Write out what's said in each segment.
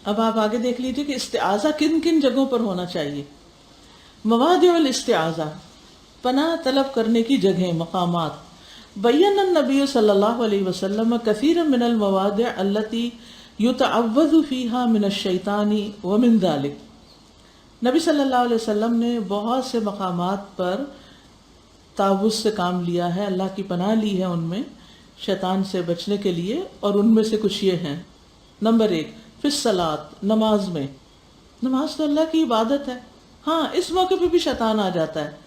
اب آپ آگے دیکھ لیجئے کہ استعاذہ کن کن جگہوں پر ہونا چاہیے. مواضع الاستعاذہ، پناہ طلب کرنے کی جگہیں، مقامات. بین النبی صلی اللہ علیہ وسلم کثیرا من المواضع التي یتعوذ فیہا من الشیطان ومن ذلک. نبی صلی اللہ علیہ وسلم نے بہت سے مقامات پر تعوذ سے کام لیا ہے، اللہ کی پناہ لی ہے ان میں شیطان سے بچنے کے لیے، اور ان میں سے کچھ یہ ہیں. نمبر 1 فی الصلاۃ، نماز میں. نماز تو اللہ کی عبادت ہے، ہاں اس موقع پہ بھی شیطان آ جاتا ہے.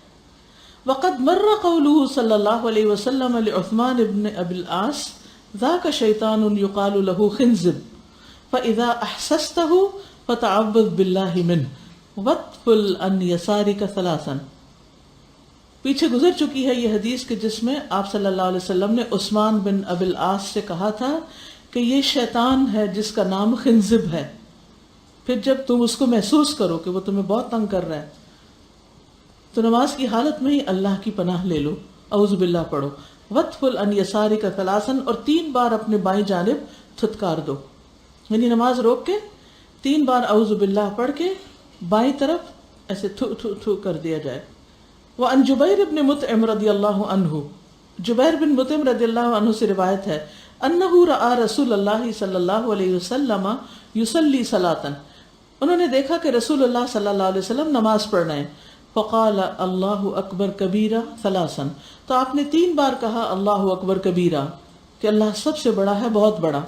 وقد مر قوله صلی اللہ علیہ وسلم لعثمان ابن ابی العاص ذاک شیطان یقال له خنزب فاذا احسسته فتعوذ باللہ منہ وادخل عن یسارک ثلاثا. پیچھے گزر چکی ہے یہ حدیث کہ جس میں آپ صلی اللہ علیہ وسلم نے عثمان بن ابی العاص سے کہا تھا کہ یہ شیطان ہے جس کا نام خنزب ہے، پھر جب تم اس کو محسوس کرو کہ وہ تمہیں بہت تنگ کر رہا ہے تو نماز کی حالت میں ہی اللہ کی پناہ لے لو، اعوذ باللہ پڑھو. وَادْخُلْ عَنْ يَسَارِكَ ثَلَاثًا، اور 3 بار اپنے بائیں جانب تھتکار دو، یعنی نماز روک کے 3 بار اعوذ باللہ پڑھ کے بائیں طرف ایسے تھو تھو تھو کر دیا جائے. وعن جبیر بن مطعم رضی اللہ عنہ، جبیر بن مطعم رضی اللہ عنہ سے روایت ہے انہ رأى رسول اللہ صلی اللہ علیہ وسلم یصلی صلاۃ، انہوں نے دیکھا کہ رسول اللہ صلی اللہ علیہ وسلم نماز پڑھ رہے ہیں. فقال اللہ اکبر کبیرہ ثلاثا، تو آپ نے 3 بار کہا اللہ اکبر کبیرہ کہ اللہ سب سے بڑا ہے، بہت بڑا.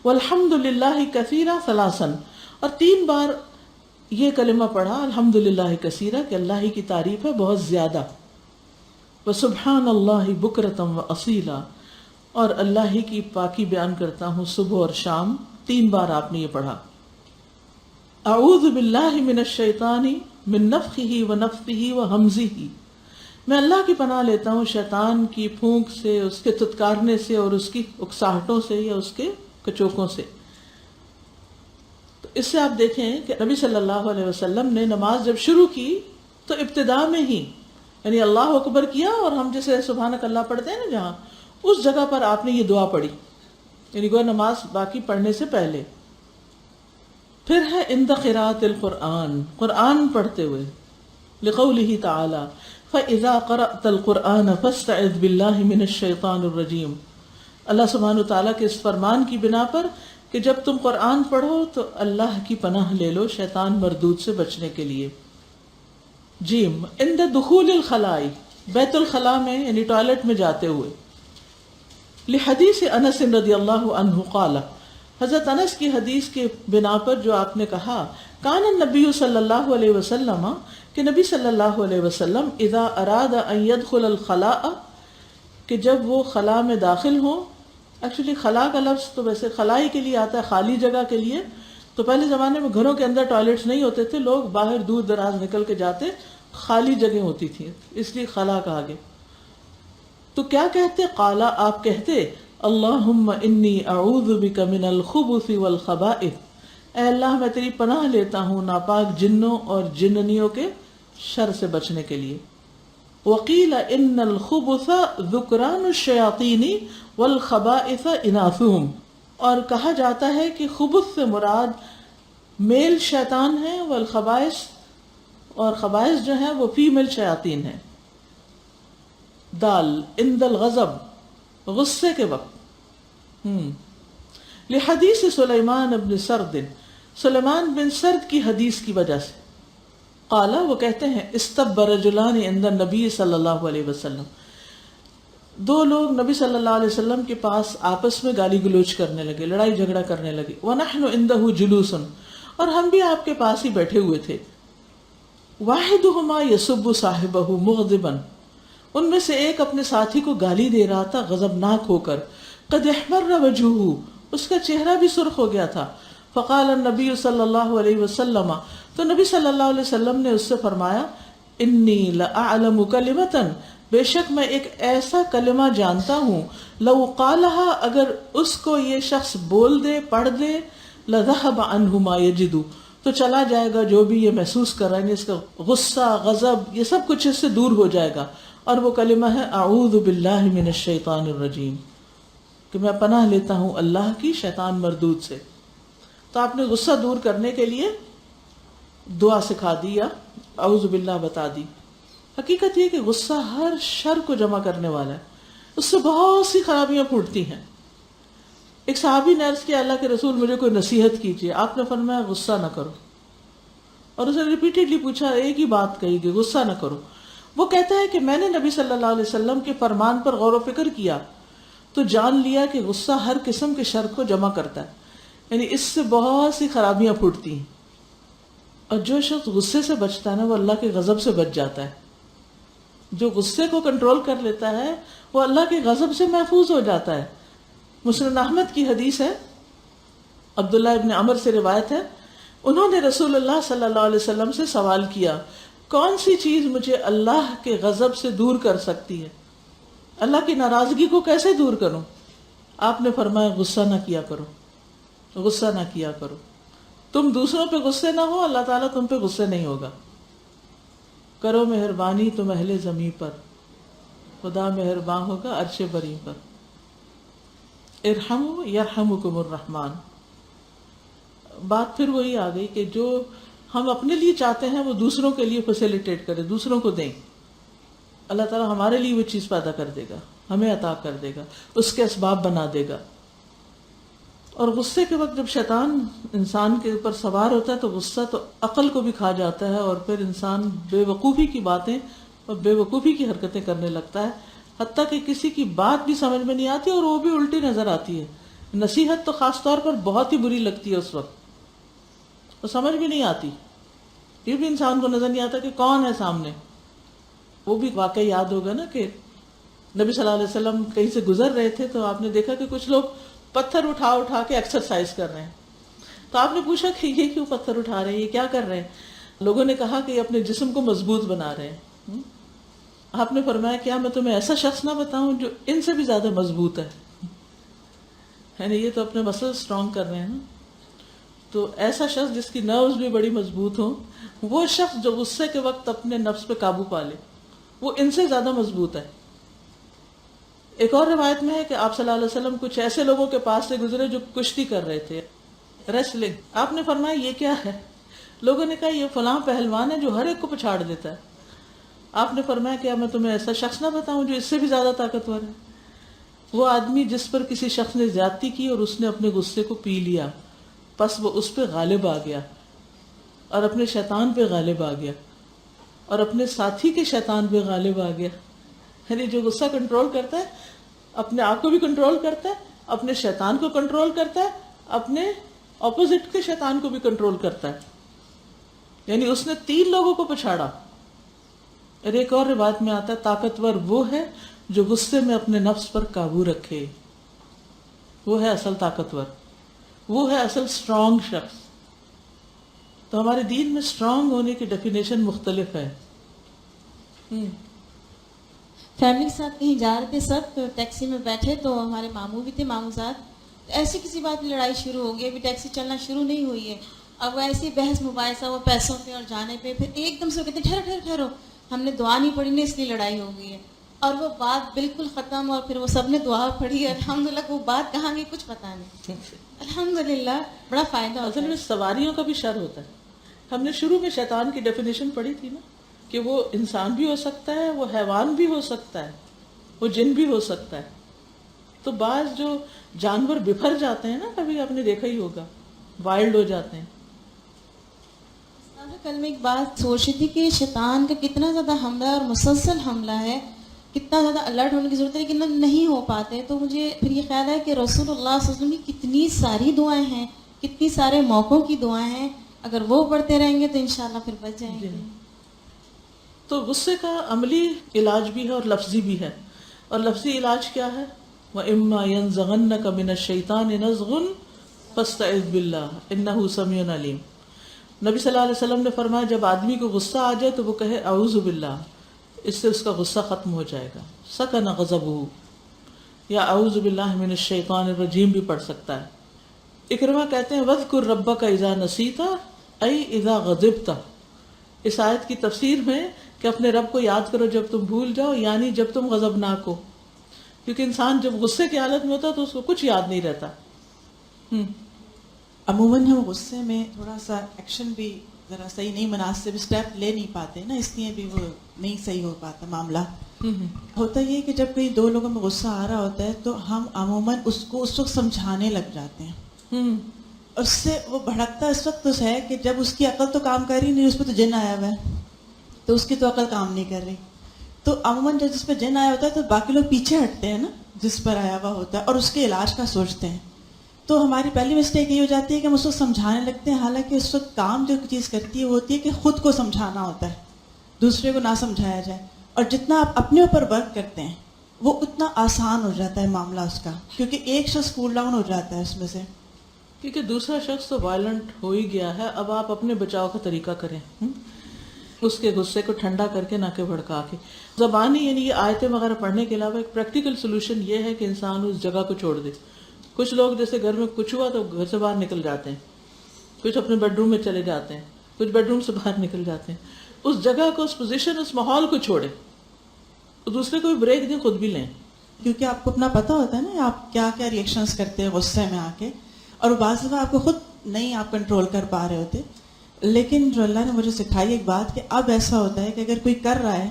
والحمد للہ کثیرہ ثلاثا، اور 3 بار یہ کلمہ پڑھا الحمدللہ کثیرہ کہ اللہ ہی کی تعریف ہے بہت زیادہ. وسبحان اللہ بکرۃ واصیلا، اور اللہ ہی کی پاکی بیان کرتا ہوں صبح اور شام. 3 بار آپ نے یہ پڑھا. اعوذ باللہ من الشیطان من نفخہ ونفثہ وہمزہ، میں اللہ کی پناہ لیتا ہوں شیطان کی پھونک سے، اس کے تتکارنے سے، اور اس کی اکساہٹوں سے یا اس کے کچوکوں سے. تو اس سے آپ دیکھیں کہ نبی صلی اللہ علیہ وسلم نے نماز جب شروع کی تو ابتدا میں ہی یعنی اللہ اکبر کیا، اور ہم جیسے سبحانک اللہ پڑھتے ہیں نا جہاں، اس جگہ پر آپ نے یہ دعا پڑھی، یعنی گویا نماز باقی پڑھنے سے پہلے. پھر ہے عند قراءۃ القرآن، قرآن پڑھتے ہوئے، لقولہ تعالی فاذا قرأت القرآن فاستعذ باللہ من الشیطان الرجیم. اللہ سبحانہ وتعالیٰ کے اس فرمان کی بنا پر کہ جب تم قرآن پڑھو تو اللہ کی پناہ لے لو شیطان مردود سے بچنے کے لیے. جیم عند دخول الخلاء، بیت الخلاء میں یعنی ٹوائلٹ میں جاتے ہوئے. لحدیث انس رضی اللہ عنہ قال، حضرت انس کی حدیث کے بنا پر جو آپ نے کہا کان النبی صلی اللہ علیہ وسلم، کہ نبی صلی اللہ علیہ وسلم اذا اراد ان يدخل الخلاء، کہ جب وہ خلا میں داخل ہوں. ایکچولی خلا کا لفظ تو ویسے خلائی کے لیے آتا ہے، خالی جگہ کے لیے. تو پہلے زمانے میں گھروں کے اندر ٹوائلٹس نہیں ہوتے تھے، لوگ باہر دور دراز نکل کے جاتے، خالی جگہ ہوتی تھی، اس لیے خلا کہا گیا. تو کیا کہتے؟ قالا، آپ کہتے اللہم انی اعوذ بک من الخبث والخبائث، اے اللہ میں تیری پناہ لیتا ہوں ناپاک جنوں اور جننیوں کے شر سے بچنے کے لیے. وقیل ان الخبث ذکران الشیاطین والخبائث اناثهم، اور کہا جاتا ہے کہ خبث سے مراد میل شیطان ہیں، والخبائث، اور خبائث جو ہیں وہ فیمیل شیاطین ہیں. دال عند الغضب، غصے کے وقت. لحدیث سلیمان بن سرد، سلیمان بن سرد کی حدیث کی وجہ سے. قالا، وہ کہتے ہیں استب رجلان عند النبی صلی اللہ علیہ وسلم، 2 لوگ نبی صلی اللہ علیہ وسلم کے پاس آپس میں گالی گلوچ کرنے لگے، لڑائی جھگڑا کرنے لگے. ونحن عنده جلوس، اور ہم بھی آپ کے پاس ہی بیٹھے ہوئے تھے. واحدهما يسب صاحبه مغضبا، ان میں سے ایک اپنے ساتھی کو گالی دے رہا تھا غضبناک ہو کر. قد احمر وجهه، اس کا چہرہ بھی سرخ ہو گیا تھا. فقال النبی صلی اللہ علیہ وسلم، تو نبی صلی اللہ علیہ وسلم نے اس سے فرمایا انی لأعلم کلمتا، بے شک میں ایک ایسا کلمہ جانتا ہوں، لو قالها، اگر اس کو یہ شخص بول دے، پڑھ دے، لذهب عنه ما يجد، تو چلا جائے گا جو بھی یہ محسوس کر رہا ہے، اس کا غصہ، غضب، یہ سب کچھ اس سے دور ہو جائے گا. اور وہ کلمہ ہے اعوذ باللہ من الشیطان الرجیم، کہ میں پناہ لیتا ہوں اللہ کی شیطان مردود سے. تو آپ نے غصہ دور کرنے کے لیے دعا سکھا دی یا اعوذ باللہ بتا دی. حقیقت یہ کہ غصہ ہر شر کو جمع کرنے والا ہے، اس سے بہت سی خرابیاں پھوٹتی ہیں. ایک صحابی نے عرض کیا اللہ کے رسول مجھے کوئی نصیحت کیجیے. آپ نے فرمایا غصہ نہ کرو، اور اسے ریپیٹڈلی پوچھا، ایک ہی بات کہی کہ غصہ نہ کرو. وہ کہتا ہے کہ میں نے نبی صلی اللہ علیہ وسلم کے فرمان پر غور و فکر کیا تو جان لیا کہ غصہ ہر قسم کے شر کو جمع کرتا ہے، یعنی اس سے بہت سی خرابیاں پھوٹتی ہیں. اور جو شخص غصے سے بچتا ہے نا وہ اللہ کے غضب سے بچ جاتا ہے. جو غصے کو کنٹرول کر لیتا ہے وہ اللہ کے غضب سے محفوظ ہو جاتا ہے. مسند احمد کی حدیث ہے، عبداللہ ابن عمر سے روایت ہے، انہوں نے رسول اللہ صلی اللہ علیہ وسلم سے سوال کیا کون سی چیز مجھے اللہ کے غضب سے دور کر سکتی ہے، اللہ کی ناراضگی کو کیسے دور کروں؟ آپ نے فرمایا غصہ نہ کیا کرو، غصہ نہ کیا کرو. تم دوسروں پہ غصے نہ ہو، اللہ تعالیٰ تم پہ غصے نہیں ہوگا. کرو مہربانی تم اہل زمین پر، خدا مہربان ہوگا عرش بری پر. ارحموا یرحمکم الرحمن. بات پھر وہی آ گئی کہ جو ہم اپنے لیے چاہتے ہیں وہ دوسروں کے لیے فیسیلیٹیٹ کریں، دوسروں کو دیں. اللہ تعالیٰ ہمارے لیے وہ چیز پیدا کر دے گا، ہمیں عطا کر دے گا، اس کے اسباب بنا دے گا. اور غصے کے وقت جب شیطان انسان کے اوپر سوار ہوتا ہے تو غصہ تو عقل کو بھی کھا جاتا ہے، اور پھر انسان بے وقوفی کی باتیں اور بے وقوفی کی حرکتیں کرنے لگتا ہے، حتیٰ کہ کسی کی بات بھی سمجھ میں نہیں آتی اور وہ بھی الٹی نظر آتی ہے. نصیحت تو خاص طور پر بہت ہی بری لگتی ہے اس وقت، وہ سمجھ بھی نہیں آتی. یہ بھی انسان کو نظر نہیں آتا کہ کون ہے سامنے. وہ بھی واقعہ یاد ہوگا نا کہ نبی صلی اللہ علیہ وسلم کہیں سے گزر رہے تھے تو آپ نے دیکھا کہ کچھ لوگ پتھر اٹھا اٹھا کے ایکسرسائز کر رہے ہیں. تو آپ نے پوچھا کہ یہ کیوں پتھر اٹھا رہے ہیں، یہ کیا کر رہے ہیں؟ لوگوں نے کہا کہ یہ اپنے جسم کو مضبوط بنا رہے ہیں. آپ نے فرمایا کیا میں تمہیں ایسا شخص نہ بتاؤں جو ان سے بھی زیادہ مضبوط ہے، یعنی یہ تو اپنے مسل اسٹرانگ کر رہے ہیں نا. تو ایسا شخص جس کی نروز بھی بڑی مضبوط ہوں، وہ شخص جو غصے کے وقت اپنے نفس پہ قابو پا لے، وہ ان سے زیادہ مضبوط ہے. ایک اور روایت میں ہے کہ آپ صلی اللہ علیہ وسلم کچھ ایسے لوگوں کے پاس سے گزرے جو کشتی کر رہے تھے، ریسلنگ. آپ نے فرمایا یہ کیا ہے؟ لوگوں نے کہا یہ فلاں پہلوان ہے جو ہر ایک کو پچھاڑ دیتا ہے. آپ نے فرمایا کیا میں تمہیں ایسا شخص نہ بتاؤں جو اس سے بھی زیادہ طاقتور ہے؟ وہ آدمی جس پر کسی شخص نے زیادتی کی اور اس نے اپنے غصے کو پی لیا، پس وہ اس پہ غالب آ گیا اور اپنے شیطان پہ غالب آ گیا اور اپنے ساتھی کے شیطان پہ غالب آ گیا. یعنی جو غصہ کنٹرول کرتا ہے اپنے آپ کو بھی کنٹرول کرتا ہے، اپنے شیطان کو کنٹرول کرتا ہے، اپنے اپوزٹ کے شیطان کو بھی کنٹرول کرتا ہے. یعنی اس نے 3 لوگوں کو پچھاڑا. اور ایک اور روایت میں آتا ہے طاقتور وہ ہے جو غصے میں اپنے نفس پر قابو رکھے، وہ ہے اصل طاقتور، وہ ہے اصل اسٹرانگ شخص. تو ہمارے دین میں اسٹرانگ ہونے کی ڈیفینیشن مختلف ہے. فیملی کے ساتھ کہیں جا رہے تھے سب، تو ٹیکسی میں بیٹھے تو ہمارے ماموں بھی تھے، ماموں صاحب. ایسی کسی بات پہ لڑائی شروع ہو گئی، ابھی ٹیکسی چلنا شروع نہیں ہوئی ہے، اب ایسی بحث مباحثہ وہ پیسوں پہ اور جانے پہ. پھر ایک دم سے وہ کہتے ٹھہرو ٹھہرو ٹھہرو، ہم نے دعا نہیں پڑھی نا اس لیے لڑائی ہو گئی ہے. اور وہ بات بالکل ختم، اور پھر وہ سب نے دعا پڑھی. الحمدللہ وہ بات کہاں گئی کچھ پتہ نہیں. الحمدللہ بڑا فائدہ ہوتا اصل ہے. میں سواریوں کا بھی شر ہوتا ہے. ہم نے شروع میں شیطان کی ڈیفینیشن پڑھی تھی نا کہ وہ انسان بھی ہو سکتا ہے، وہ حیوان بھی ہو سکتا ہے، وہ جن بھی ہو سکتا ہے. تو بعض جو جانور بفر جاتے ہیں نا، کبھی آپ نے دیکھا ہی ہوگا، وائلڈ ہو جاتے ہیں. کل میں ایک بات سوچ رہی تھی کہ شیطان کا کتنا زیادہ حملہ اور مسلسل حملہ ہے، کتنا زیادہ الرٹ ہونے کی ضرورت ہے، لیکن ہم نہیں ہو پاتے. تو مجھے پھر یہ خیال ہے کہ رسول اللہ صلی اللہ علیہ وسلم کی کتنی ساری دعائیں ہیں، کتنی سارے موقعوں کی دعائیں ہیں، اگر وہ پڑھتے رہیں گے تو انشاءاللہ پھر بچ جائیں گے. تو غصے کا عملی علاج بھی ہے اور لفظی بھی ہے. اور لفظی علاج کیا ہے؟ وَإِمَّا يَنزَغَنَّكَ مِنَ الشَّيْطَانِ نَزْغٌ فَاسْتَعِذْ بِاللَّهِ إِنَّهُ سَمِيعٌ عَلِيمٌ. نبی صلی اللہ علیہ وسلم نے فرمایا جب آدمی کو غصہ آ جائے تو وہ کہے اعوذ باللہ، اس سے اس کا غصہ ختم ہو جائے گا. سکن غضبہ، یا اعوذ باللہ من الشیطان الرجیم بھی پڑھ سکتا ہے. اکرمہ کہتے ہیں وَاذْكُرْ رَبَّكَ إِذَا نَسِيتَ أَيْ إِذَا غَضِبْتَ. اس آیت کی تفسیر میں کہ اپنے رب کو یاد کرو جب تم بھول جاؤ، یعنی جب تم غضبناک ہو. کیونکہ انسان جب غصے کی حالت میں ہوتا ہے تو اس کو کچھ یاد نہیں رہتا. عموماً ہم غصے میں تھوڑا سا ایکشن بھی ذرا صحیح نہیں مناسب اسٹیپ لے نہیں پاتے نا، اس لیے بھی وہ نہیں صحیح ہو پاتا معاملہ. ہوتا یہ ہے کہ جب کہیں دو لوگوں میں غصہ آ رہا ہوتا ہے تو ہم عموماً اس کو اس وقت سمجھانے لگ جاتے ہیں. اس سے وہ بھڑکتا اس وقت تو ہے کہ جب اس کی عقل تو کام کر ہی نہیں، اس پہ تو جن آیا ہوا ہے تو اس کی تو عقل کام نہیں کر رہی. تو عموماً جب جس پہ جن آیا ہوتا ہے تو باقی لوگ پیچھے ہٹتے ہیں نا جس پر آیا ہوا ہوتا ہے اور اس کے علاج کا سوچتے ہیں. تو ہماری پہلی مسٹیک یہ ہو جاتی ہے کہ ہم اس کو سمجھانے لگتے ہیں، حالانکہ اس وقت کام جو چیز کرتی ہے وہ ہوتی ہے کہ خود کو سمجھانا ہوتا ہے، دوسرے کو نہ سمجھایا جائے. اور جتنا آپ اپنے اوپر ورک کرتے ہیں وہ اتنا آسان ہو جاتا ہے معاملہ اس کا، کیونکہ ایک شخص کول ڈاؤن ہو جاتا ہے اس میں سے. کیونکہ دوسرا شخص تو وائلنٹ ہو ہی گیا ہے، اب آپ اپنے بچاؤ کا طریقہ کریں، اس کے غصے کو ٹھنڈا کر کے نہ کہ بھڑکا کے. زبانی یعنی یہ آیتیں وغیرہ پڑھنے کے علاوہ ایک پریکٹیکل سولوشن یہ ہے کہ انسان اس جگہ کو چھوڑ دے. کچھ لوگ جیسے گھر میں کچھ ہوا تو گھر سے باہر نکل جاتے ہیں، کچھ اپنے بیڈ روم میں چلے جاتے ہیں، کچھ بیڈ روم سے باہر نکل جاتے ہیں. اس جگہ کو، اس پوزیشن، اس ماحول کو چھوڑے، دوسرے کو بھی بریک دیں، خود بھی لیں. کیونکہ آپ کو اپنا پتہ ہوتا ہے نا آپ کیا کیا ریئیکشنز کرتے ہیں غصے میں آ کے، اور بعض دفعہ آپ کو خود نہیں آپ کنٹرول کر پا رہے ہوتے. لیکن جو اللہ نے مجھے سکھائی ایک بات کہ اب ایسا ہوتا ہے کہ اگر کوئی کر رہا ہے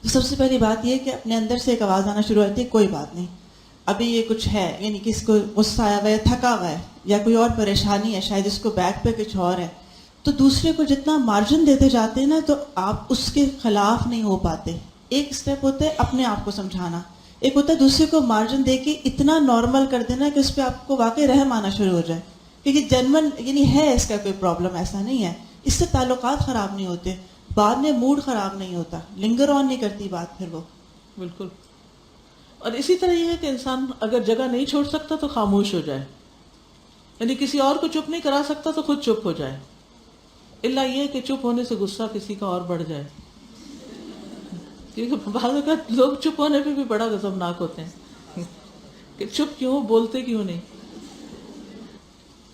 تو سب سے پہلی بات یہ کہ اپنے اندر سے ایک آواز آنا شروع ہوتی ہے، کوئی بات نہیں، ابھی یہ کچھ ہے، یعنی کس کو غصہ آیا ہوا ہے، تھکا ہوا ہے، یا کوئی اور پریشانی ہے، شاید اس کو بیک پہ کچھ اور ہے. تو دوسرے کو جتنا مارجن دیتے جاتے ہیں نا تو آپ اس کے خلاف نہیں ہو پاتے. ایک اسٹیپ ہوتا ہے اپنے آپ کو سمجھانا، ایک ہوتا ہے دوسرے کو مارجن دے کے اتنا نارمل کر دینا کہ اس پہ آپ کو واقعی رحم آنا شروع ہو جائے، کیونکہ جنون یعنی ہے اس کا کوئی پرابلم، ایسا نہیں ہے. اس سے تعلقات خراب نہیں ہوتے، بعد میں موڈ خراب نہیں ہوتا، لنگر آن نہیں کرتی بات پھر وہ. بالکل. اور اسی طرح یہ ہے کہ انسان اگر جگہ نہیں چھوڑ سکتا تو خاموش ہو جائے، یعنی کسی اور کو چپ نہیں کرا سکتا تو خود چپ ہو جائے، الا یہ کہ چپ ہونے سے غصہ کسی کا اور بڑھ جائے، کیونکہ بعض اوقات لوگ چپ ہونے پہ بھی بڑا غضبناک ہوتے ہیں کہ چپ کیوں، بولتے کیوں نہیں.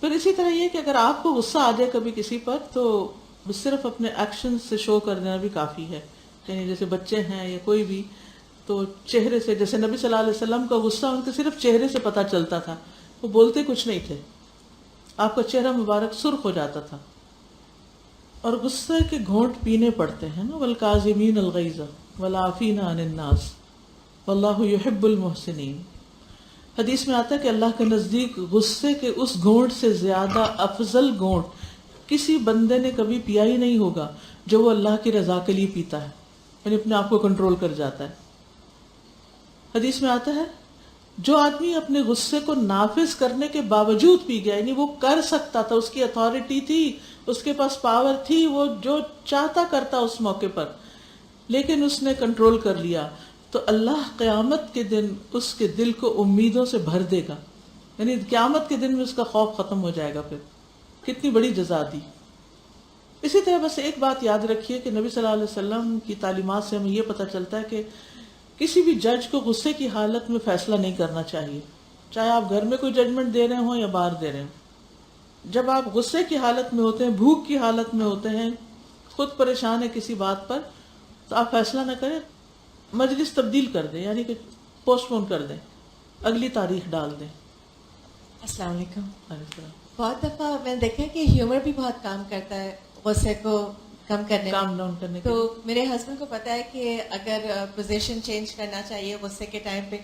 پھر اسی طرح یہ کہ اگر آپ کو غصہ آ جائے کبھی کسی پر تو صرف اپنے ایکشن سے شو کر دینا بھی کافی ہے. یعنی جیسے بچے ہیں یا کوئی بھی، تو چہرے سے، جیسے نبی صلی اللہ علیہ وسلم کا غصہ ان کے صرف چہرے سے پتہ چلتا تھا، وہ بولتے کچھ نہیں تھے، آپ کا چہرہ مبارک سرخ ہو جاتا تھا. اور غصے کے گھونٹ پینے پڑتے ہیں نا، والکاظمین الغیظ والعافین عن الناس واللہ یحب المحسنین. حدیث میں آتا ہے کہ اللہ کے نزدیک غصے کے اس گھونٹ سے زیادہ افضل گھونٹ کسی بندے نے کبھی پیا ہی نہیں ہوگا جو وہ اللہ کی رضا کے لیے پیتا ہے، یعنی اپنے آپ کو کنٹرول کر جاتا ہے. حدیث میں آتا ہے جو آدمی اپنے غصے کو نافذ کرنے کے باوجود پی گیا، یعنی وہ کر سکتا تھا، اس کی اتھارٹی تھی، اس کے پاس پاور تھی، وہ جو چاہتا کرتا اس موقع پر، لیکن اس نے کنٹرول کر لیا، تو اللہ قیامت کے دن اس کے دل کو امیدوں سے بھر دے گا، یعنی قیامت کے دن میں اس کا خوف ختم ہو جائے گا. پھر کتنی بڑی جزا دی. اسی طرح بس ایک بات یاد رکھیے کہ نبی صلی اللہ علیہ وسلم کی تعلیمات سے ہمیں یہ پتہ چلتا ہے کہ کسی بھی جج کو غصے کی حالت میں فیصلہ نہیں کرنا چاہیے، چاہے آپ گھر میں کوئی ججمنٹ دے رہے ہوں یا باہر دے رہے ہوں. جب آپ غصے کی حالت میں ہوتے ہیں، بھوک کی حالت میں ہوتے ہیں، خود پریشان ہے کسی بات پر، تو آپ فیصلہ نہ کریں، مجلس تبدیل کر دیں، یعنی کہ پوسٹ پون کر دیں، اگلی تاریخ ڈال دیں. السلام علیکم. علیہ السلام. بہت دفعہ میں نے دیکھا کہ ہیومر بھی بہت کام کرتا ہے غصے کو کم کرنے کام میں. ڈاؤن کرنے کے تو میرے ہسبینڈ کو پتا ہے کہ اگر پوزیشن چینج کرنا چاہیے غصے کے ٹائم پہ،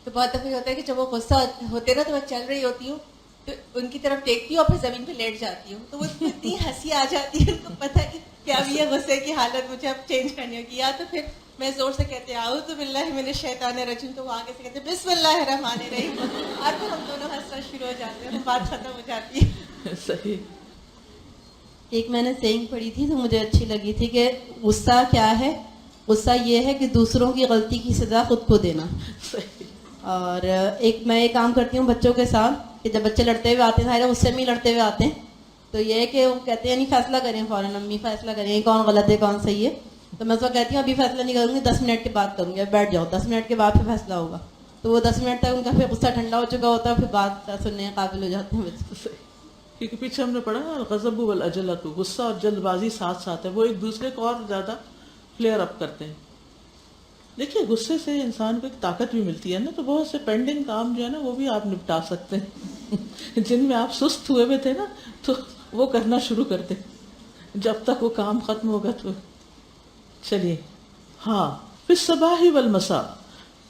تو بہت دفعہ یہ ہوتا ہے کہ جب وہ غصہ ہوتے نا تو میں چل رہی ہوتی ہوں تو ان کی طرف دیکھتی ہوں اور پھر زمین پہ لیٹ جاتی ہوں، تو وہ اتنی ہنسی آ جاتی ہے، ان کو پتا ہے کہ اب یہ غصے کی حالت مجھے اب چینج کرنی ہوگی. یا تو پھر میں زور سے کہتے ہیں اعوذ باللہ من الشیطان الرجیم، تو وہ آگے سے کہتے ہیں بسم اللہ الرحمن الرحیم، اور پھر ہم دونوں ہنسنا شروع ہو جاتے ہیں، بات ختم ہو جاتی ہے. صحیح. ایک میں نے سینگ پڑھی تھی تو مجھے اچھی لگی تھی کہ غصہ کیا ہے؟ غصہ یہ ہے کہ دوسروں کی غلطی کی سزا خود کو دینا. صحیح. اور ایک میں یہ کام کرتی ہوں بچوں کے ساتھ کہ جب بچے لڑتے ہوئے آتے ہیں، سارے غصے میں ہی لڑتے ہوئے آتے ہیں، تو یہ ہے کہ وہ کہتے ہیں نہیں فیصلہ کریں فوراً، امی فیصلہ کریں کون غلط ہے کون صحیح ہے. تو میں اس وقت کہتی ہوں ابھی فیصلہ نہیں کروں گی، 10 منٹ کے بعد کروں گی، اب بیٹھ جاؤ، 10 منٹ کے بعد پھر فیصلہ ہوگا. تو وہ 10 منٹ تک ان کا پھر غصہ ٹھنڈا ہو چکا ہوتا ہے، پھر بات سننے کے قابل ہو جاتے ہیں بچے. کیونکہ پیچھے ہم نے پڑھا نا الغضب والعجلۃ، غصہ اور جلد بازی ساتھ ساتھ ہے، وہ ایک دوسرے کو اور زیادہ فلیئر اپ کرتے ہیں. دیکھیے غصے سے انسان کو ایک طاقت بھی ملتی ہے نا، تو بہت سے پینڈنگ کام جو ہے نا وہ بھی آپ نپٹا سکتے ہیں. جن میں آپ سست ہوئے ہوئے تھے نا تو وہ کرنا شروع کر دیں جب تک وہ کام ختم ہوگا تو. چلیے ہاں فی الصباح والمساء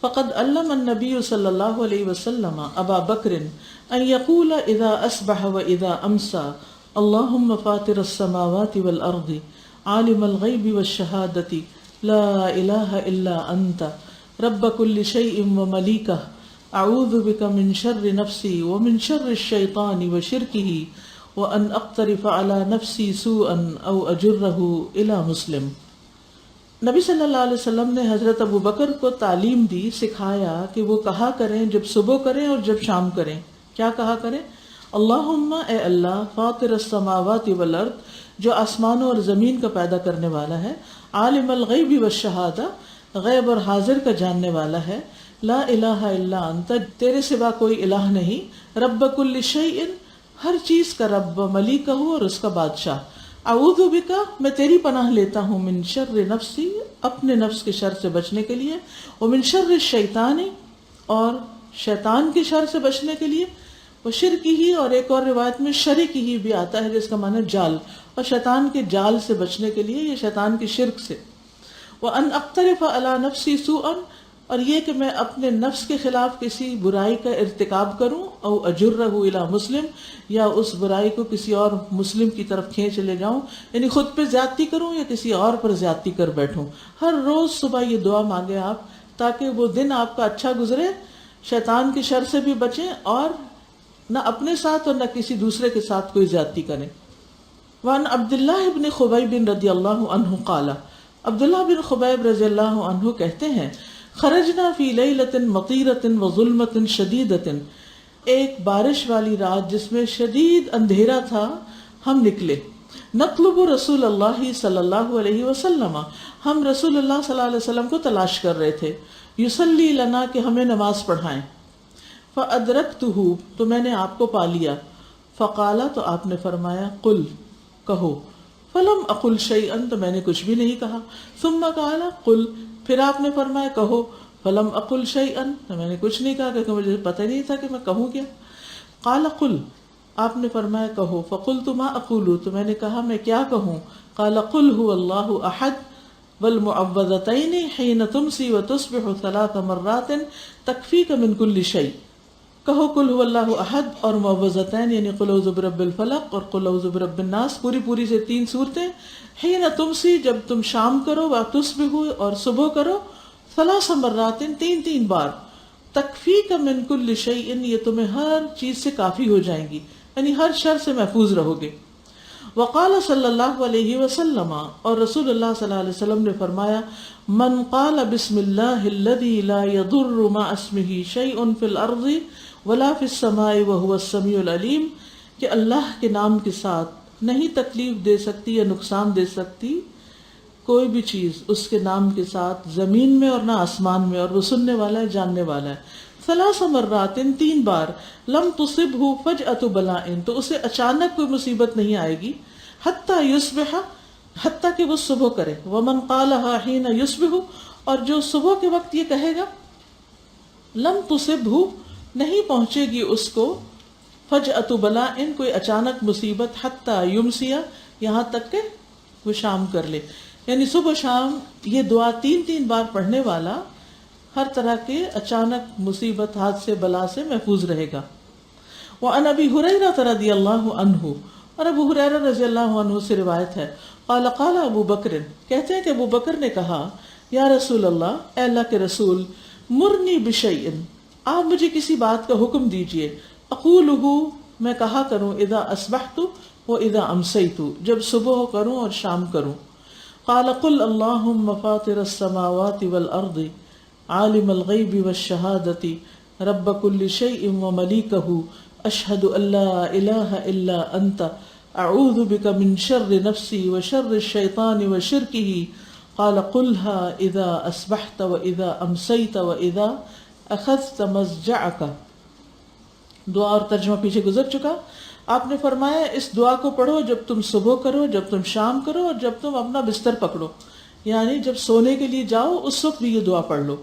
فقد علم النبی صلی اللہ علیہ وسلم ابا بکر ان یقول اذا اصبح و اذا امسى اللهم فاطر السماوات والارض عالم الغیب والشہادة لا الہ الا انت رب كل شيء ومليكه اعوذ بك من شر نفسي ومن شر الشيطان وشركه وان اقترف على نفسي سوءا او اجره الى مسلم. نبی صلی اللہ علیہ وسلم نے حضرت ابو بکر کو تعلیم دی، سکھایا کہ وہ کہا کریں جب صبح کریں اور جب شام کریں. کیا کہا کریں؟ اللہم اے اللہ فاطر السماوات والارض جو آسمانوں اور زمین کا پیدا کرنے والا ہے، عالم الغیب والشہادہ غیب اور حاضر کا جاننے والا ہے، لا الہ الا انت تیرے سوا کوئی الہ نہیں، رب کل شیء ہر چیز کا رب، ملیکہ اور اس کا بادشاہ، اعوذ بکا میں تیری پناہ لیتا ہوں، من شر نفسی اپنے نفس کے شر سے بچنے کے لیے، ومن شر الشیطان اور شیطان کے شر سے بچنے کے لیے، وہ شرکی ہی اور ایک اور روایت میں شرک ہی بھی آتا ہے جس کا معنی جال، اور شیطان کے جال سے بچنے کے لیے یا شیطان کے شرک سے. وَأَنْ أَقْتَرِفَ عَلَى نَفْسِي سُوءًا اور یہ کہ میں اپنے نفس کے خلاف کسی برائی کا ارتکاب کروں، او اجرہ الی مسلم یا اس برائی کو کسی اور مسلم کی طرف کھینچ لے جاؤں، یعنی خود پہ زیادتی کروں یا کسی اور پر زیادتی کر بیٹھوں. ہر روز صبح یہ دعا مانگے آپ تاکہ وہ دن آپ کا اچھا گزرے، شیطان کے شر سے بھی بچیں اور نہ اپنے ساتھ اور نہ کسی دوسرے کے ساتھ کوئی زیادتی کریں. وعن عبداللہ بن خبیب رضی اللہ عنہ قال عبداللہ بن خبیب رضی اللہ عنہ کہتے ہیں خرجنا فی لیلۃ مطیرۃ وظلمۃ شدیدۃ ایک بارش والی رات جس میں شدید اندھیرا تھا ہم نکلے، نطلب رسول اللہ صلی اللہ علیہ وسلم ہم رسول اللہ صلی اللہ علیہ وسلم کو تلاش کر رہے تھے، یصلی لنا کہ ہمیں نماز پڑھائیں، فادرکتہ تو میں نے آپ کو پا لیا، فقالا تو آپ نے فرمایا قل کہو، فلم اقل شیئا تو میں نے کچھ بھی نہیں کہا، ثم قال قل پھر آپ نے فرمایا کہو، فلم اقل شیئا تو میں نے کچھ نہیں کہا کیونکہ مجھے پتہ نہیں تھا کہ میں کہوں کیا. قال قل آپ نے فرمایا کہو، فقلت ما اقول تو میں نے کہا میں کیا کہوں. قال قل هو اللہ احد والمعوذتین حین تمسی وتصبح 3 مرات تکفیک من کل شیء. کہو قل هو اللہ احد اور معوذتین یعنی قل اعوذ برب الفلق اور قل اعوذ برب الناس پوری سے 3 صورتیں. حین تمسی جب تم شام کرو، وتصبح اور صبح کرو، 3 مرات 3 بار، تکفیک من کل شیء یہ تمہیں ہر چیز سے کافی ہو جائیں گی، یعنی ہر شر سے محفوظ رہو گے. وقال صلی اللہ علیہ وسلم اور رسول اللہ صلی اللہ علیہ وسلم نے فرمایا من قال بسم اللہ الذی لا یضر مع اسمہ شیء فی الارض ولا فی السماء وهو السمیع العلیم کہ اللہ کے نام کے ساتھ نہیں تکلیف دے سکتی یا نقصان دے سکتی کوئی بھی چیز اس کے نام کے ساتھ زمین میں اور نہ آسمان میں، اور وہ سننے والا ہے جاننے والا ہے. 3 مرات 3 بار، لم تصبہ فجأۃ بلاء تو اسے اچانک کوئی مصیبت نہیں آئے گی، حتی یصبح حتیٰ کہ وہ صبح کرے. ومن قالها حین یصبح اور جو صبح کے وقت یہ کہے گا، لم تصبہ نہیں پہنچے گی اس کو، فجأۃ بلاء کوئی اچانک مصیبت، حتی یمسی یہاں تک کہ وہ شام کر لے. یعنی صبح شام یہ دعا 3 بار پڑھنے والا ہر طرح کے اچانک مصیبت، حادثے، بلا سے محفوظ رہے گا. وعن ابی ہریرہ رضی اللہ عنہ اور ابو ہریرہ رضی اللہ عنہ سے روایت ہے قال قال ابو بکر کہتے ہیں کہ ابو بکر نے کہا یا رسول اللہ اے اللہ کے رسول مرنی بشیء آپ مجھے کسی بات کا حکم دیجئے، اقولہ میں کہا کروں، اذا اصبحت و اذا امسیت جب صبح کروں اور شام کروں. قال قل اللہم فاطر السماوات والارض عالم الغیب والشہادة رب کل شیء وملیکہ اشہد ان لا الہ الا انت اعوذ بک من شر نفسی وشر الشیطان وشرکہ. قال قلها اذا اصبحت واذا امسیت واذا اخذت مضجعک. دعا اور ترجمہ پیچھے گزر چکا. آپ نے فرمایا اس دعا کو پڑھو جب تم صبح کرو، جب تم شام کرو اور جب تم اپنا بستر پکڑو، یعنی جب سونے کے لیے جاؤ اس وقت بھی یہ دعا پڑھ لو.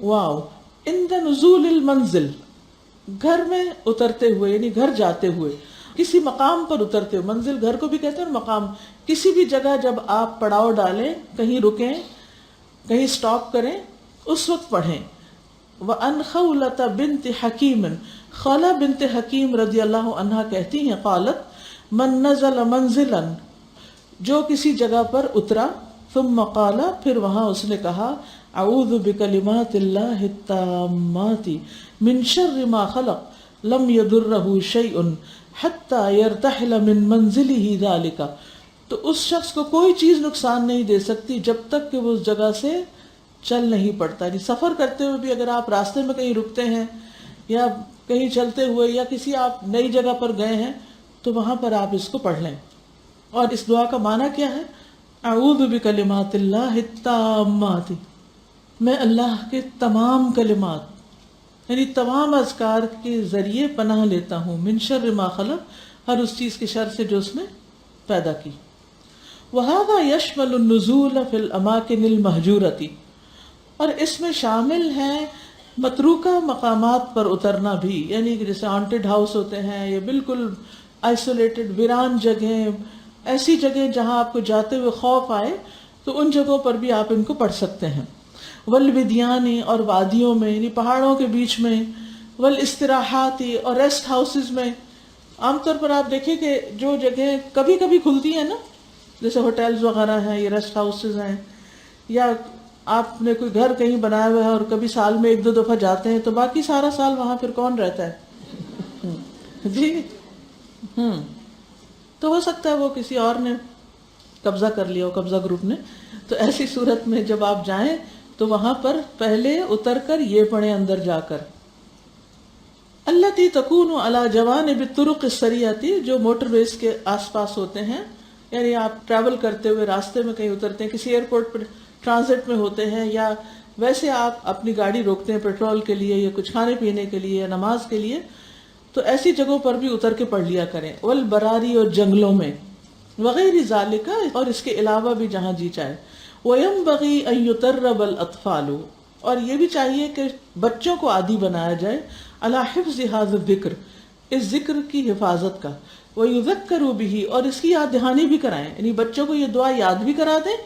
واو. عند نزول المنزل گھر میں اترتے ہوئے یعنی گھر جاتے ہوئے، کسی مقام پر اترتے ہوئے، منزل گھر کو بھی کہتے ہیں اور مقام، کسی بھی جگہ جب آپ پڑاؤ ڈالیں، کہیں رکیں، کہیں سٹاپ کریں، اس وقت پڑھیں۔ وَأَنْ خَوْلَةَ بِنْتِ حَكِيمٍ، خولہ بنت حکیم رضی اللہ عنہا کہتی ہیں، قالت من نزل منزلا، جو کسی جگہ پر اترا، ثم قال، پھر وہاں اس نے کہا، اعوذ بکلمات اللہ التامات من شر ما خلق لم يضرہ شیء حتی یرتحل من منزلہ ذالک، تو اس شخص کو کوئی چیز نقصان نہیں دے سکتی جب تک کہ وہ اس جگہ سے چل نہیں پڑتا۔ یعنی سفر کرتے ہوئے بھی اگر آپ راستے میں کہیں رکتے ہیں یا کہیں چلتے ہوئے یا کسی آپ نئی جگہ پر گئے ہیں تو وہاں پر آپ اس کو پڑھ لیں۔ اور اس دعا کا معنی کیا ہے؟ اعوذ بکلمات اللہ التامات، میں اللہ کے تمام کلمات یعنی تمام اذکار کے ذریعے پناہ لیتا ہوں، من شر ما خلق، ہر اس چیز کے شر سے جو اس نے پیدا کی۔ وہذا یشمل النزول فی الاماکن المہجورۃ، اور اس میں شامل ہیں متروکہ مقامات پر اترنا بھی، یعنی کہ جیسے ہانٹڈ ہاؤس ہوتے ہیں یا بالکل آئسولیٹڈ ویران جگہیں، ایسی جگہ جہاں آپ کو جاتے ہوئے خوف آئے تو ان جگہوں پر بھی آپ ان کو پڑھ سکتے ہیں۔ والودیان، اور وادیوں میں یعنی پہاڑوں کے بیچ میں، والاستراحات، اور ریسٹ ہاؤسز میں۔ عام طور پر آپ دیکھیں کہ جو جگہیں کبھی کبھی کھلتی ہیں نا، جیسے ہوٹلز وغیرہ ہیں یا ریسٹ ہاؤسز ہیں، یا آپ نے کوئی گھر کہیں بنایا ہوا ہے اور کبھی سال میں 1-2 دفعہ جاتے ہیں تو باقی سارا سال وہاں پھر کون رہتا ہے؟ جی تو ہو سکتا ہے وہ کسی اور نے قبضہ کر لیا ہو، قبضہ گروپ نے۔ تو ایسی صورت میں جب آپ جائیں تو وہاں پر پہلے اتر کر یہ پڑھیں اندر جا کر، التی تکون علی جوانب الطرق السریعۃ، جو موٹر ویز کے آس پاس ہوتے ہیں، یعنی آپ ٹریول کرتے ہوئے راستے میں کہیں اترتے ہیں، کسی ایئرپورٹ پر ٹرانزٹ میں ہوتے ہیں، یا ویسے آپ اپنی گاڑی روکتے ہیں پیٹرول کے لیے یا کچھ کھانے پینے کے لیے یا نماز کے لیے، تو ایسی جگہوں پر بھی اتر کے پڑھ لیا کریں۔ والبراری، اور جنگلوں میں، وغیر ذالک، اور اس کے علاوہ بھی جہاں جی چاہے۔ وینبغی ان یترب الاطفال، اور یہ بھی چاہیے کہ بچوں کو عادی بنایا جائے، علی حفظ ھذا الذکر، اس ذکر کی حفاظت کا، ویذکروا بہ، اور اس کی یاد دہانی بھی کرائیں، یعنی بچوں کو یہ دعا یاد بھی کرا دیں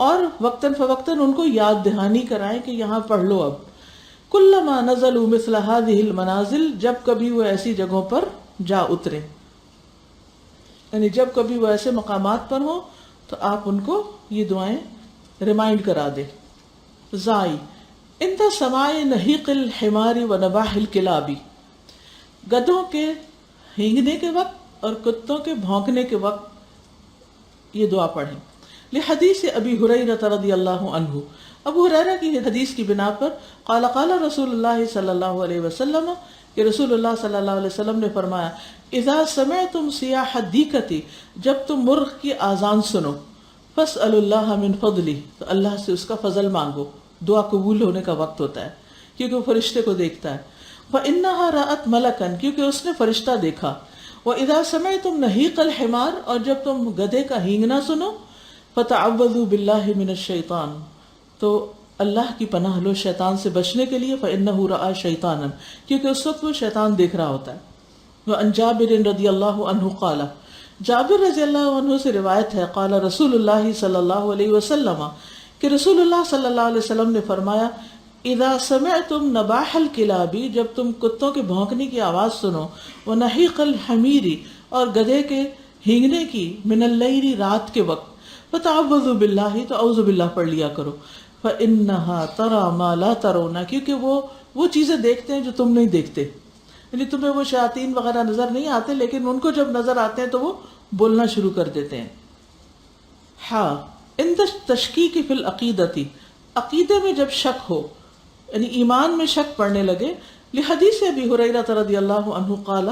اور وقتاً فوقتاً ان کو یاد دہانی کرائیں کہ یہاں پڑھ لو۔ اب کلما نزلوا مثل هذه المنازل، جب کبھی وہ ایسی جگہوں پر جا اترے، یعنی جب کبھی وہ ایسے مقامات پر ہوں تو آپ ان کو یہ دعائیں ریمائنڈ کرا دیں۔ زائی انت سماع نہیق الحمار و نباح الکلاب، گدھوں کے ہینگنے کے وقت اور کتوں کے بھونکنے کے وقت یہ دعا پڑھیں۔ لحدیث ابی ہریرہ رضی اللہ عنہ، ابو ہریرہ کی حدیث کی بنا پر، قال قال رسول اللہ صلی اللہ علیہ وسلم، کہ رسول اللہ صلی اللہ علیہ وسلم نے فرمایا، اذا سمعتم صیاح الدیکۃ، جب تم مرغ کی آذان سنو، فاسألوا اللہ من فضلہ، تو اللہ سے اس کا فضل مانگو، دعا قبول ہونے کا وقت ہوتا ہے کیونکہ وہ فرشتے کو دیکھتا ہے۔ فإنها رأت ملکا، کیونکہ اس نے فرشتہ دیکھا۔ وإذا سمعتم نہیق الحمار، اور جب تم گدھے کا ہینگنا سنو، فتعوذوا باللہ من الشیطان، تو اللہ کی پناہ لو شیطان سے بچنے کے لیے، فإنه رأى شیطانا، کیونکہ اس وقت وہ شیطان دیکھ رہا ہوتا ہے۔ وعن جابر رضی اللہ عنہ قال، جابر رضی اللہ عنہ سے روایت ہے، قال رسول اللہ صلی اللہ علیہ وسلم، کہ رسول اللہ صلی اللہ علیہ وسلم نے فرمایا، اذا سمعتم نباح الکلاب، جب تم کتوں کے بھونکنے کی آواز سنو، ونحیق الحمیر، اور گدھے کے ہینگنے کی، من اللیل، رات کے وقت، فتعوذوا باللہ، تو اعوذ باللہ پڑھ لیا کرو، فإنها ترى ما لا ترون، کیونکہ وہ چیزیں دیکھتے ہیں جو تم نہیں دیکھتے، یعنی تمہیں وہ شیاطین وغیرہ نظر نہیں آتے لیکن ان کو جب نظر آتے ہیں تو وہ بولنا شروع کر دیتے ہیں۔ ہاں ان تشکیک فی العقیدۃ، عقیدے میں جب شک ہو، یعنی ایمان میں شک پڑنے لگے، لحدیث ابی ہریرہ رضی اللہ عنہ قال،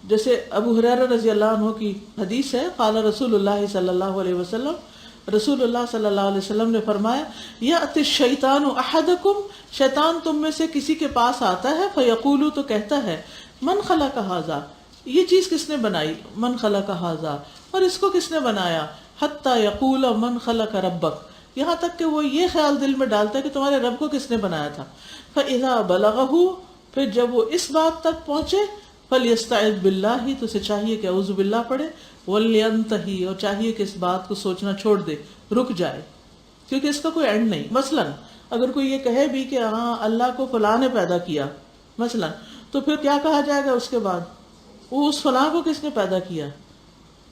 جیسے ابو ہریرہ رضی اللہ عنہ کی حدیث ہے، قال رسول اللہ صلی اللہ علیہ وسلم، رسول اللہ صلی اللہ علیہ وسلم نے فرمایا، یأتی الشیطان احدکم، شیطان تم میں سے کسی کے پاس آتا ہے، فیقول، تو کہتا ہے، من خلق ھذا، یہ چیز کس نے بنائی، من خلق ھذا، اور اس کو کس نے بنایا، حتی یقول من خلق ربک، یہاں تک کہ وہ یہ خیال دل میں ڈالتا ہے کہ تمہارے رب کو کس نے بنایا تھا۔ فاذا بلغہ، پھر جب وہ اس بات تک پہنچے فَلْيَسْتَعِذْ بِاللَّهِ تو اسے چاہیے کہ اعوذ باللہ پڑھے، وَلْيَنْتَهِ اور چاہیے کہ اس بات کو سوچنا چھوڑ دے، رک جائے، کیونکہ اس کا کوئی اینڈ نہیں. مثلا اگر کوئی یہ کہے بھی کہ ہاں اللہ کو فلاں نے پیدا کیا مثلا، تو پھر کیا کہا جائے گا اس کے بعد؟ وہ اس فلاں کو کس نے پیدا کیا؟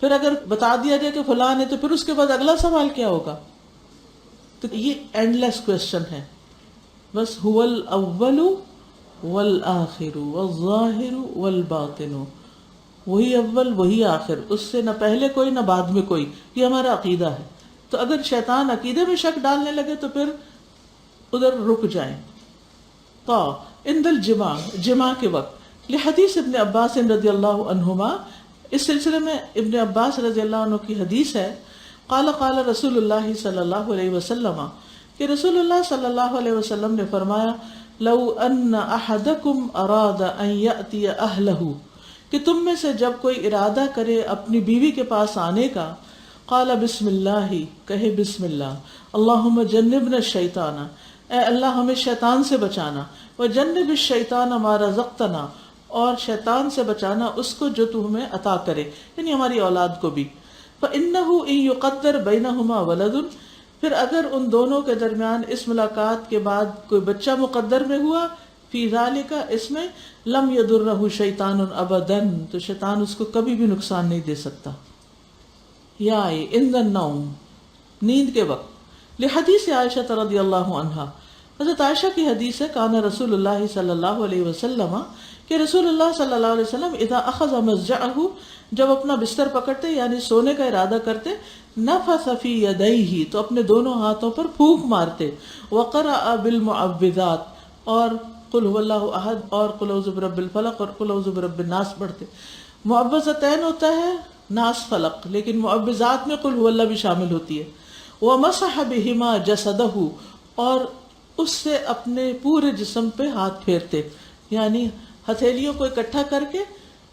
پھر اگر بتا دیا جائے کہ فلاں نے، تو پھر اس کے بعد اگلا سوال کیا ہوگا؟ تو یہ اینڈ لیس کوشچن ہے. بس هو الاول والآخر والظاہر والباطن، وہی اول وہی آخر، اس سے نہ پہلے کوئی نہ بعد میں کوئی. یہ ہمارا عقیدہ ہے. تو اگر شیطان عقیدے میں شک ڈالنے لگے تو پھر ادھر رک جائیں. تو عند الجماع، جماع کے وقت، لحدیث ابن عباس رضی اللہ عنہما، اس سلسلے میں ابن عباس رضی اللہ عنہ کی حدیث ہے، قال قال رسول اللہ صلی اللہ علیہ وسلم، کہ رسول اللہ صلی اللہ علیہ وسلم نے فرمایا، لو ان احدکم اراد ان یأتی اہلہ، کہ تم میں سے جب کوئی ارادہ کرے اپنی بیوی کے پاس آنے کا، قال بسم اللہ، کہے بسم اللہ، اللہم جنبنا الشیطان، اے اللہ ہمیں شیطان سے بچانا، وجنب الشیطان ما رزقتنا، اور شیطان سے بچانا اس کو جو تو ہمیں عطا کرے، یعنی ہماری اولاد کو بھی. فإنه إن يقدر بينهما ولد، پھر اگر ان دونوں کے درمیان اس ملاقات کے بعد کوئی بچہ مقدر میں ہوا، فی ذالک، اس میں، لم یضرہ شیطان ابدا، تو شیطان اس کو کبھی بھی نقصان نہیں دے سکتا. یا عند النوم، نیند کے وقت، لحدیث عائشہ رضی اللہ عنہا، حضرت عائشہ کی حدیث ہے، کان رسول اللہ صلی اللہ علیہ وسلم، کہ رسول اللہ صلی اللہ علیہ وسلم اذا اخذ مضجعہ، جب اپنا بستر پکڑتے یعنی سونے کا ارادہ کرتے، نفث فی یدیہ، تو اپنے دونوں ہاتھوں پر پھونک مارتے، وقرأ بالمعوذات، اور قل هو اللہ احد اور قل اعوذ برب الفلق اور قل اعوذ برب الناس پڑھتے. معوذتین ہوتا ہے ناس فلق، لیکن معوذات میں قل هو اللہ بھی شامل ہوتی ہے. ومسح بہما جسدہ، اور اس سے اپنے پورے جسم پہ ہاتھ پھیرتے، یعنی ہتھیلیوں کو اکٹھا کر کے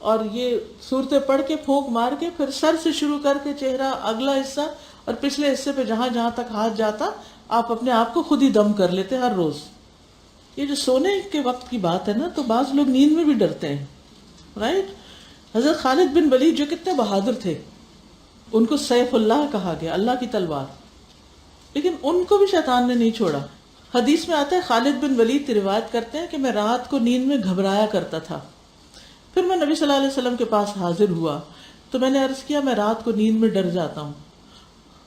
اور یہ صورتیں پڑھ کے پھونک مار کے، پھر سر سے شروع کر کے چہرہ، اگلا حصہ اور پچھلے حصے پہ جہاں جہاں تک ہاتھ جاتا، آپ اپنے آپ کو خود ہی دم کر لیتے ہر روز. یہ جو سونے کے وقت کی بات ہے نا، تو بعض لوگ نیند میں بھی ڈرتے ہیں، رائٹ. حضرت خالد بن ولید جو کتنے بہادر تھے، ان کو سیف اللہ کہا گیا، اللہ کی تلوار، لیکن ان کو بھی شیطان نے نہیں چھوڑا. حدیث میں آتا ہے، خالد بن ولید روایت کرتے ہیں کہ میں رات کو نیند میں گھبرایا کرتا تھا، پھر میں نبی صلی اللہ علیہ وسلم کے پاس حاضر ہوا تو میں نے عرض کیا، میں رات کو نیند میں ڈر جاتا ہوں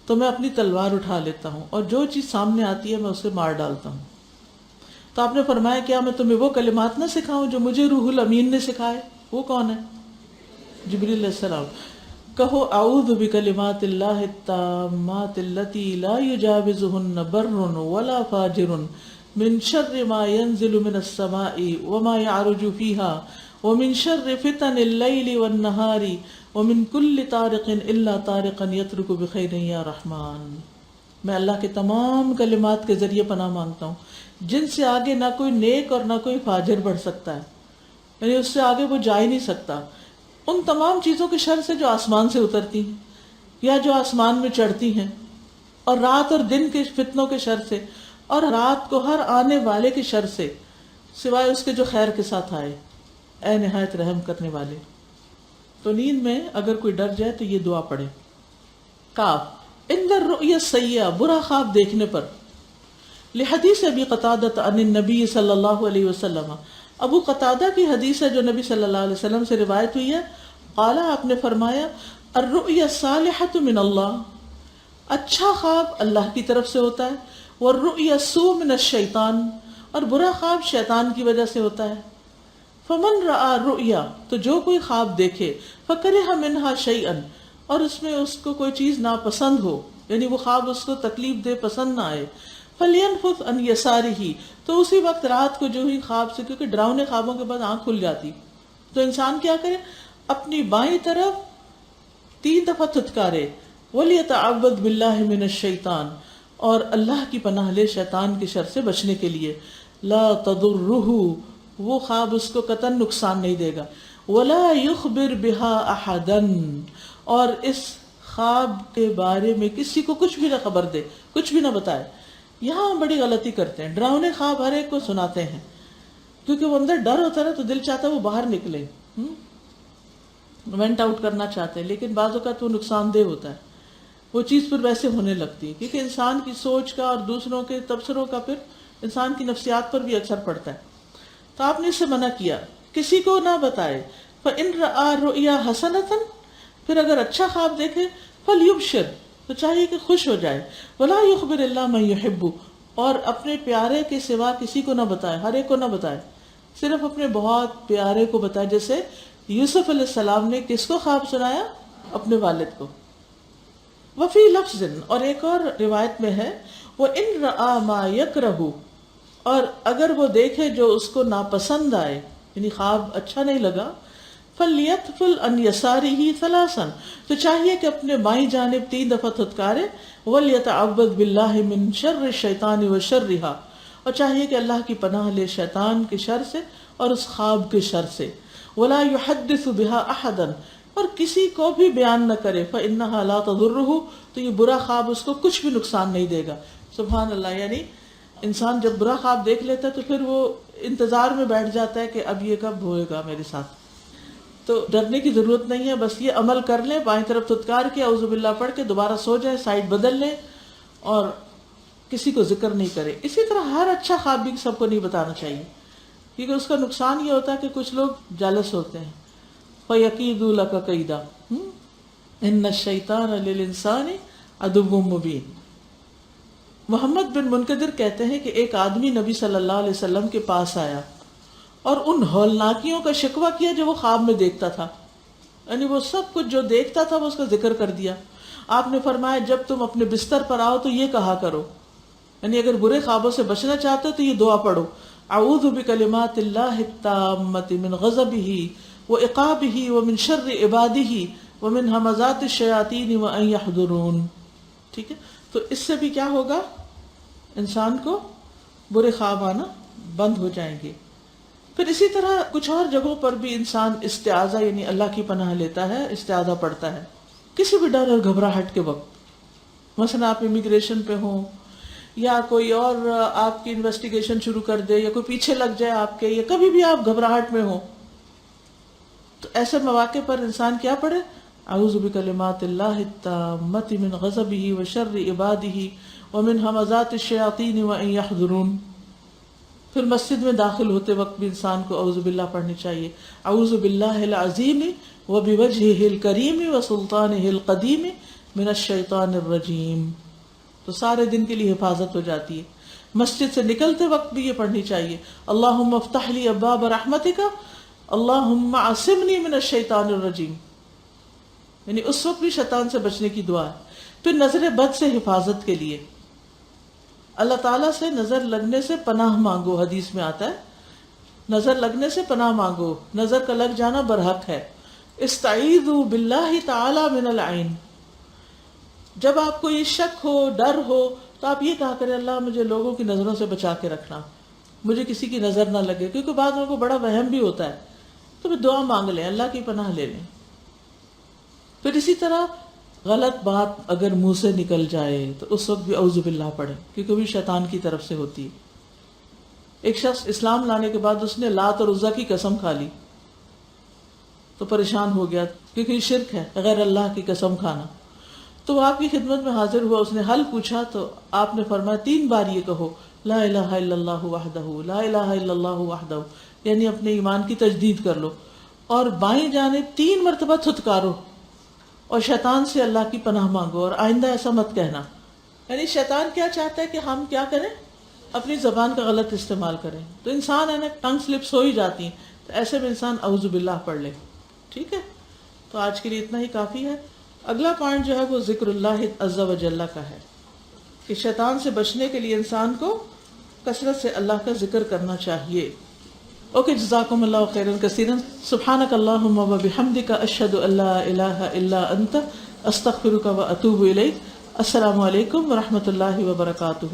تو میں اپنی تلوار اٹھا لیتا ہوں اور جو چیز سامنے آتی ہے میں اسے مار ڈالتا ہوں. تو آپ نے فرمایا، کیا میں تمہیں وہ کلمات نہ سکھاؤں جو مجھے روح الامین نے سکھائے؟ وہ کون ہے؟ جبریل علیہ السلام. کہو، اعوذ بکلمات اللہ التامات اللتی لا یجاوزہن بر ولا فاجر من شر ما ينزل من السماء وما يعرج فيها ومن شر فتن اللیل والنہار ومن کل طارق الا طارقا یترک بخیر یا رحمان. میں اللہ کے تمام کلمات کے ذریعے پناہ مانگتا ہوں جن سے آگے نہ کوئی نیک اور نہ کوئی فاجر بڑھ سکتا ہے، یعنی اس سے آگے وہ جا ہی نہیں سکتا. ان تمام چیزوں کے شر سے جو آسمان سے اترتی ہیں یا جو آسمان میں چڑھتی ہیں، اور رات اور دن کے فتنوں کے شر سے، اور رات کو ہر آنے والے کے شر سے، سوائے اس کے جو خیر کے ساتھ آئے، اے نہایت رحم کرنے والے. تو نیند میں اگر کوئی ڈر جائے تو یہ دعا پڑھے. کاف عند الرؤیا السیئہ، برا خواب دیکھنے پر، لحدیث ابی قتادہ عن النبی صلی اللہ علیہ وسلم، ابو قتادہ کی حدیث ہے جو نبی صلی اللہ علیہ وسلم سے روایت ہوئی ہے. قال، آپ نے فرمایا، الرؤیا الصالحۃ من اللہ، اچھا خواب اللہ کی طرف سے ہوتا ہے، والرؤیا السوء من الشیطان، اور برا خواب شیطان کی وجہ سے ہوتا ہے. فمن رأى رؤیا، تو جو کوئی خواب دیکھے، فکرہ منہا شیئا، اور اس میں اس کو کوئی چیز ناپسند ہو، یعنی وہ خواب اس کو تکلیف دے، پسند نہ آئے، فلینفث عن یسارہ، تو اسی وقت رات کو جو ہی خواب سے، کیونکہ ڈراؤنے خوابوں کے بعد آنکھ کھل جاتی، تو انسان کیا کرے، اپنی بائیں طرف 3 دفعہ تھتکارے، ولیتعوذ باللہ من الشیطان، اور اللہ کی پناہ لے شیطان کے شر سے بچنے کے لیے. لا تضرہ، وہ خواب اس کو قطعاً نقصان نہیں دے گا. ولا یخبر بها احدا، اور اس خواب کے بارے میں کسی کو کچھ بھی نہ خبر دے، کچھ بھی نہ بتائے. یہاں ہم بڑی غلطی کرتے ہیں، ڈراؤنے خواب ہر ایک کو سناتے ہیں، کیونکہ وہ اندر ڈر ہوتا ہے نا، تو دل چاہتا ہے وہ باہر نکلے، وینٹ آؤٹ کرنا چاہتے ہیں، لیکن بعض اوقات وہ نقصان دہ ہوتا ہے، وہ چیز پھر ویسے ہونے لگتی ہے، کیونکہ انسان کی سوچ کا اور دوسروں کے تبصروں کا پھر انسان کی نفسیات پر بھی اثر پڑتا ہے۔ تو آپ نے اس سے منع کیا، کسی کو نہ بتائے۔ فَإِن رَأَىٰ رُؤْيَا حَسَنَةً، پھر اگر اچھا خواب دیکھے، فَلْيُبْشِرْ، تو چاہیے کہ خوش ہو جائے، وَلَا يُخْبِرِ اللَّهَ مَن يُحِبُّ، اور اپنے پیارے کے سوا کسی کو نہ بتائے، ہر ایک کو نہ بتائے، صرف اپنے بہت پیارے کو بتائے۔ جیسے یوسف علیہ السلام نے کس کو خواب سنایا؟ اپنے والد کو۔ وفی لفظ، اور ایک اور روایت میں ہے، وَإِن رَأَىٰ مَا يَكْرَهُ، اور اگر وہ دیکھے جو اس کو ناپسند آئے، یعنی خواب اچھا نہیں لگا، فَلْيَتْفُلْ عَنْ يَسَارِهِ ثَلَاثًا، تو چاہیے کہ اپنے بائیں جانب 3 دفعہ تھتکارے، وَلْيَتَعَوَّذْ بِاللَّهِ مِنْ شَرِّ الشَّيْطَانِ وَشَرِّهَا، اور چاہیے کہ اللہ کی پناہ لے شیطان کے شر سے اور اس خواب کے شر سے، وَلَا يُحَدِّثُ بِهَا أَحَدًا، اور کسی کو بھی بیان نہ کرے، فَإِنَّهَا لَا تَضُرُّهُ، تو یہ برا خواب اس کو کچھ بھی نقصان نہیں دے گا۔ سبحان اللہ، یعنی انسان جب برا خواب دیکھ لیتا ہے تو پھر وہ انتظار میں بیٹھ جاتا ہے کہ اب یہ کب ہوئے گا میرے ساتھ۔ تو ڈرنے کی ضرورت نہیں ہے، بس یہ عمل کر لیں، بائیں طرف تھتکار کے اعوذ باللہ پڑھ کے دوبارہ سو جائیں، سائڈ بدل لیں اور کسی کو ذکر نہیں کرے۔ اسی طرح ہر اچھا خواب بھی سب کو نہیں بتانا چاہیے، کیونکہ اس کا نقصان یہ ہوتا ہے کہ کچھ لوگ جالس ہوتے ہیں۔ فَيَكِيدُ لَكَ كَيْدًا إِنَّ الشَّيْطَانَ لِلْإِنسَانِ عَدُوٌّ مُّبِينٌ۔ محمد بن منکدر کہتے ہیں کہ ایک آدمی نبی صلی اللہ علیہ وسلم کے پاس آیا اور ان ہولناکیوں کا شکوہ کیا جو وہ خواب میں دیکھتا تھا، یعنی وہ سب کچھ جو دیکھتا تھا وہ اس کا ذکر کر دیا۔ آپ نے فرمایا جب تم اپنے بستر پر آؤ تو یہ کہا کرو، یعنی اگر برے خوابوں سے بچنا چاہتے ہو تو یہ دعا پڑھو، اعوذ بکلمات اللہ التامۃ من غضبہ وعقابہ ومن شر عبادہ ومن ہمزات الشیاطین وان یحضرون۔ ٹھیک ہے، تو اس سے بھی کیا ہوگا؟ انسان کو برے خواب آنا بند ہو جائیں گے۔ پھر اسی طرح کچھ اور جگہوں پر بھی انسان استعاذہ یعنی اللہ کی پناہ لیتا ہے، استعاذہ پڑھتا ہے کسی بھی ڈر اور گھبراہٹ کے وقت۔ مثلا آپ امیگریشن پہ ہوں یا کوئی اور آپ کی انویسٹیگیشن شروع کر دے یا کوئی پیچھے لگ جائے آپ کے، یا کبھی بھی آپ گھبراہٹ میں ہوں، تو ایسے مواقع پر انسان کیا پڑھے؟ اعوذ بکلمات اللہ التامۃ من غضبہ وشر عبادہ ومن ہمزات الشیاطین وان یحضرون۔ پھر مسجد میں داخل ہوتے وقت بھی انسان کو اعوذ باللہ پڑھنی چاہیے، اعوذ باللہ العظیم وبوجہہ الکریم وسلطانہ القدیم من الشیطان الرجیم۔ تو سارے دن کے لیے حفاظت ہو جاتی ہے۔ مسجد سے نکلتے وقت بھی یہ پڑھنی چاہیے، اللہم افتح لی ابواب رحمتک اللہم عصمنی من الشیطان الرجیم، یعنی اس وقت بھی شیطان سے بچنے کی دعا ہے۔ پھر نظر بد سے حفاظت کے لیے اللہ تعالیٰ سے نظر لگنے سے پناہ مانگو، حدیث میں آتا ہے نظر لگنے سے پناہ مانگو، نظر کا لگ جانا برحق ہے۔ استعیذوا باللہ تعالی من العین، جب آپ کو یہ شک ہو، ڈر ہو، تو آپ یہ کہا کریں اللہ مجھے لوگوں کی نظروں سے بچا کے رکھنا، مجھے کسی کی نظر نہ لگے، کیونکہ بعض لوگوں کو بڑا وہم بھی ہوتا ہے، تو پھر دعا مانگ لیں، اللہ کی پناہ لے لیں۔ پھر اسی طرح غلط بات اگر منہ سے نکل جائے تو اس وقت بھی اعوذ باللہ پڑھیں، کیونکہ وہ بھی شیطان کی طرف سے ہوتی ہے۔ ایک شخص اسلام لانے کے بعد اس نے لات اور عزا کی قسم کھا لی تو پریشان ہو گیا، کیونکہ یہ شرک ہے غیر اللہ کی قسم کھانا۔ تو وہ آپ کی خدمت میں حاضر ہوا، اس نے حل پوچھا تو آپ نے فرمایا 3 بار یہ کہو لا الہ الا اللہ وحدہ لا الہ الا اللہ وحدہ، یعنی اپنے ایمان کی تجدید کر لو، اور بائیں جانب 3 مرتبہ تھتکارو اور شیطان سے اللہ کی پناہ مانگو، اور آئندہ ایسا مت کہنا۔ یعنی شیطان کیا چاہتا ہے کہ ہم کیا کریں؟ اپنی زبان کا غلط استعمال کریں، تو انسان ہے نا ٹنگ سلپس ہو ہی جاتی ہیں، تو ایسے میں انسان اعوذ باللہ پڑھ لے۔ ٹھیک ہے، تو آج کے لیے اتنا ہی کافی ہے۔ اگلا پوائنٹ جو ہے وہ ذکر اللہ عز و جل کا ہے، کہ شیطان سے بچنے کے لیے انسان کو کثرت سے اللہ کا ذکر کرنا چاہیے۔ اوکے، جزاکم اللہ خیرا کثیرا، سبحانک اللہم و بحمدک، اشہد ان لا الہ الا انت، استغفرک و اتوب الیک۔ السلام علیکم ورحمۃ اللہ وبرکاتہ۔